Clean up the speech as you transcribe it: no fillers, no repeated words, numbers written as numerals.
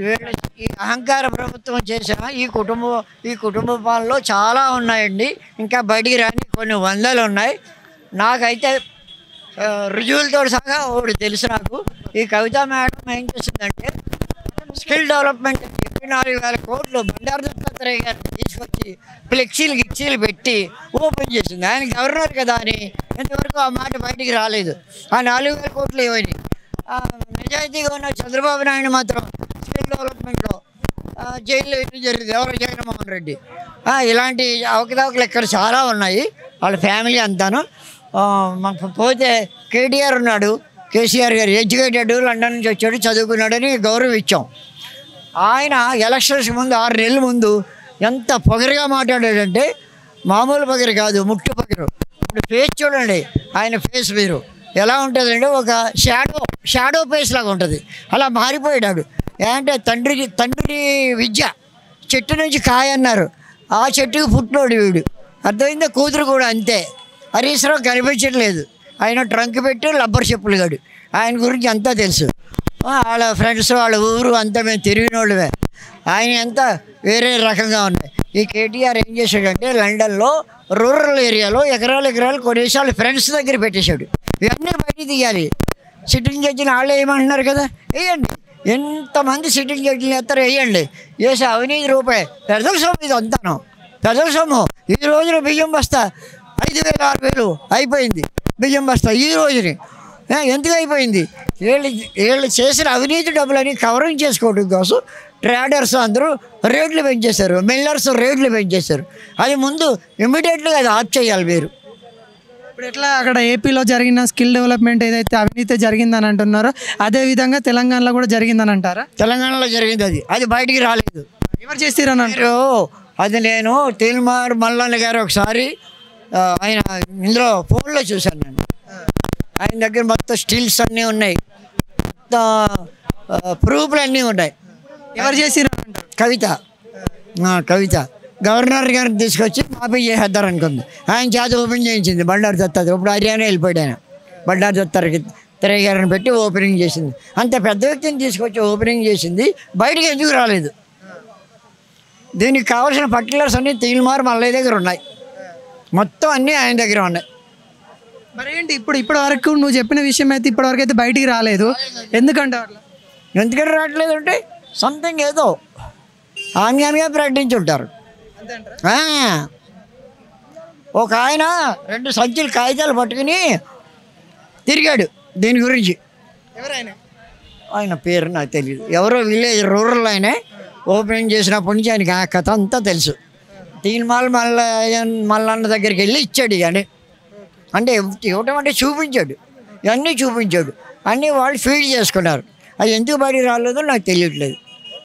వీళ్ళు ఈ అహంకార ప్రభుత్వం చేసిన ఈ కుటుంబ పాలనలో చాలా ఉన్నాయండి. ఇంకా బయటికి రాని కొన్ని వందలు ఉన్నాయి. నాకైతే రుజువులతో సహా ఒకటి తెలుసు నాకు. ఈ కవిత మేడం ఏం చేసిందంటే స్కిల్ డెవలప్మెంట్ 24,000 కోట్లు బండారు దత్తాత్రేయ గారిని తీసుకొచ్చి ఫ్లెక్సీలు పెట్టి ఓపెన్ చేసింది. ఆయన గవర్నర్ కదా అని ఇంతవరకు ఆ మాట బయటికి రాలేదు. ఆ 4,000 కోట్లు ఏమైనాయి. నిజాయితీగా ఉన్న చంద్రబాబు నాయుడు మాత్రం స్కిల్ డెవలప్మెంట్లో జైల్లో ఏం జరిగింది, ఎవరు జగన్మోహన్ రెడ్డి. ఇలాంటి అవకతవకలు ఇక్కడ చాలా ఉన్నాయి. వాళ్ళ ఫ్యామిలీ అంతాను. మాకు పోతే కేటీఆర్ ఉన్నాడు, కేసీఆర్ గారు ఎడ్యుకేటెడ్, లండన్ నుంచి వచ్చాడు, చదువుకున్నాడని గౌరవం ఇచ్చాం. ఆయన ఎలక్షన్స్ ముందు 6 నెలల ముందు ఎంత పొగరుగా మాట్లాడాడంటే మామూలు పొగరు కాదు, ముట్టు పొగరు. ఇప్పుడు ఫేస్ చూడండి, ఆయన ఫేస్ మీరు ఎలా ఉంటుందంటే ఒక షాడో ఫేస్ లాగా ఉంటుంది. అలా మారిపోయాడు. ఏంటంటే తండ్రి విద్య చెట్టు నుంచి కాయ అన్నారు, ఆ చెట్టుకు పుట్టినోడు వీడు. అర్థమైందా? కూతురు కూడా అంతే. హరీష్ రావు కనిపించట్లేదు, ఆయన ట్రంక్ పెట్టి రబ్బర్ చెప్పులు గాడు. ఆయన గురించి అంతా తెలుసు. వాళ్ళ ఫ్రెండ్స్, వాళ్ళ ఊరు అంతా మేము తిరిగిన వాళ్ళమే. ఆయన అంతా వేరే రకంగా ఉన్నాయి. ఈ కేటీఆర్ ఏం చేశాడంటే లండన్లో రూరల్ ఏరియాలో ఎకరాలు కొనేసి వాళ్ళ ఫ్రెండ్స్ దగ్గర పెట్టేశాడు. ఇవన్నీ బయటికి తీయాలి. సిట్టింగ్ జడ్జిని వాళ్ళే ఏమంటున్నారు కదా, వేయండి. ఎంతమంది సిట్టింగ్ జడ్జిని వేస్తారో వేయండి. వేసి అవినీతి రూపాయి పెద్దల సొమ్ము, ఇది అంతాను పెద్దల సొమ్ము. ఈ రోజున బియ్యం బస్తా 5,000 6,000 అయిపోయింది బియ్యం బస్తా ఈ రోజుని. ఎందుకు అయిపోయింది? వీళ్ళు చేసిన అవినీతి డబ్బులని కవరింగ్ చేసుకోవడం కోసం ట్రేడర్స్ అందరూ రేట్లు పెంచేశారు, మిల్లర్స్ రేట్లు పెంచేశారు. అది ముందు ఇమ్మీడియట్గా అది ఆఫ్ చేయాలి మీరు. ఇప్పుడు ఎట్లా అక్కడ ఏపీలో జరిగిన స్కిల్ డెవలప్మెంట్ ఏదైతే అవినీతి జరిగిందని అంటున్నారో అదేవిధంగా తెలంగాణలో కూడా జరిగిందని అంటారా? తెలంగాణలో జరిగింది, అది బయటికి రాలేదు. ఎవరు చేస్తారని అంటారు? అది నేను తీన్మార్ మల్లన్న గారు ఒకసారి ఆయన ఇందులో ఫోన్లో చూశాను. నేను ఆయన దగ్గర మొత్తం స్టిల్స్ అన్నీ ఉన్నాయి, మొత్తం ప్రూఫ్లు అన్నీ ఉన్నాయి. ఎవరు చేసిరు? కవిత గవర్నర్ గారిని తీసుకొచ్చి మాఫీ చేసేద్దారు అనుకుంది. ఆయన చేత ఓపెన్ చేయించింది బండారు దత్తాత్రేయ. ఇప్పుడు హర్యానా వెళ్ళిపోయాడు ఆయన. బండారు దత్తాత్రేయ గారిని పెట్టి ఓపెనింగ్ చేసింది. అంత పెద్ద వ్యక్తిని తీసుకొచ్చి ఓపెనింగ్ చేసింది, బయటకు ఎందుకు రాలేదు? దీనికి కావాల్సిన పర్టికులర్స్ అన్నీ తీన్మార్ మల్లయ్య దగ్గర ఉన్నాయి, మొత్తం అన్నీ ఆయన దగ్గర ఉన్నాయి. మరి ఏంటి ఇప్పటి వరకు నువ్వు చెప్పిన విషయం అయితే ఇప్పటివరకు అయితే బయటికి రాలేదు, ఎందుకంటే రావట్లేదు అంటే సంథింగ్ ఏదో ఆన్యాన్గా ప్రకటించుంటారు. ఒక ఆయన 2 సంచులు కాగితాలు పట్టుకుని తిరిగాడు దీని గురించి. ఎవరైనా ఆయన పేరు నాకు తెలియదు, ఎవరో విలేజ్ రూరల్ ఆయనే. ఓపెనింగ్ చేసినప్పటి నుంచి ఆయనకి ఆ కథ అంతా తెలుసు. తీన్మాల్ మల్లన్న దగ్గరికి వెళ్ళి ఇచ్చాడు. కానీ అంటే ఇవ్వటం అంటే చూపించాడు, ఇవన్నీ చూపించాడు, అన్నీ వాళ్ళు ఫీడ్ చేసుకున్నారు. అది ఎందుకు బయటికి రాలేదో నాకు తెలియట్లేదు.